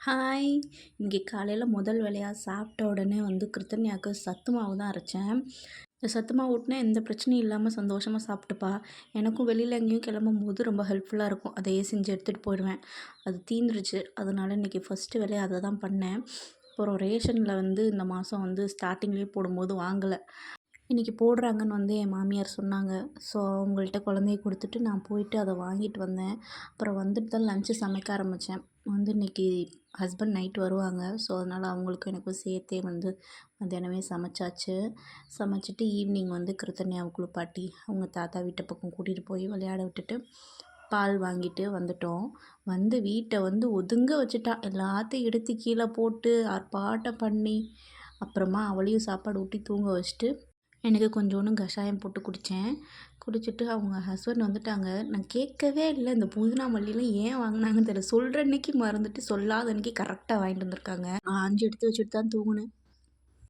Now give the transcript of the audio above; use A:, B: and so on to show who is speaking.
A: Hi! இன்னைக்கு காலையில முதல் வேலையா சாப்பிட்ட உடனே கிருத்தன்யாவுக்கு சத்து மாவு தான் அரைச்சேன். இந்த சத்து மாவு ஊட்டுனா எந்த பிரச்சனையும் இல்லாம சந்தோஷமா சாப்பிட்டுப்பா. எனக்கும் வெளியில எங்கேயும் கிளம்பும்போது ரொம்ப ஹெல்ப்ஃபுல்லா இருக்கும். அதையே செஞ்சு எடுத்துட்டு போயிடுவேன். அது தீந்துருச்சு. அதனால இன்னைக்கு ஃபர்ஸ்ட்டு வேலையா அத தான் பண்ணேன். அப்புறம் ரேஷன்ல இந்த மாதம் ஸ்டார்ட்டிங்லேயே போடும்போது வாங்கல. இன்றைக்கி போடுறாங்கன்னு என் மாமியார் சொன்னாங்க. ஸோ அவங்கள்ட்ட குழந்தைய கொடுத்துட்டு நான் போயிட்டு அதை வாங்கிட்டு வந்தேன். அப்புறம் வந்துட்டு தான் லன்ச்சு சமைக்க ஆரம்பித்தேன். இன்றைக்கி ஹஸ்பண்ட் நைட் வருவாங்க. ஸோ அதனால் அவங்களுக்கும் எனக்கும் சேர்த்தே மத்தியானமே சமைச்சாச்சு. சமைச்சிட்டு ஈவினிங் கிருத்தன்யாவை குளிப்பாட்டி அவங்க தாத்தா வீட்டு பக்கம் கூட்டிகிட்டு போய் விளையாட விட்டுட்டு பால் வாங்கிட்டு வந்துட்டோம். வீட்டை ஒதுங்க வச்சுட்டா. எல்லாத்தையும் எடுத்து கீழே போட்டு ஆர்ப்பாட்டம் பண்ணி அப்புறமா அவளையும் சாப்பாடு ஊட்டி தூங்க வச்சுட்டு எனக்கு கொஞ்சோண்டு கஷாயம் போட்டு குடித்தேன். குடிச்சிட்டு அவங்க ஹஸ்பண்ட் வந்துட்டாங்க. நான் கேட்கவே இல்லை, இந்த புதினா மல்லிலாம் ஏன் வாங்கினாங்கன்னு தெரியல. சொல்கிற அன்னைக்கு மறந்துட்டு சொல்லாத அன்னைக்கு கரெக்டாக வாங்கிட்டு வந்திருக்காங்க. நான் 5 எடுத்து வச்சுட்டு தான் தூங்கினேன்.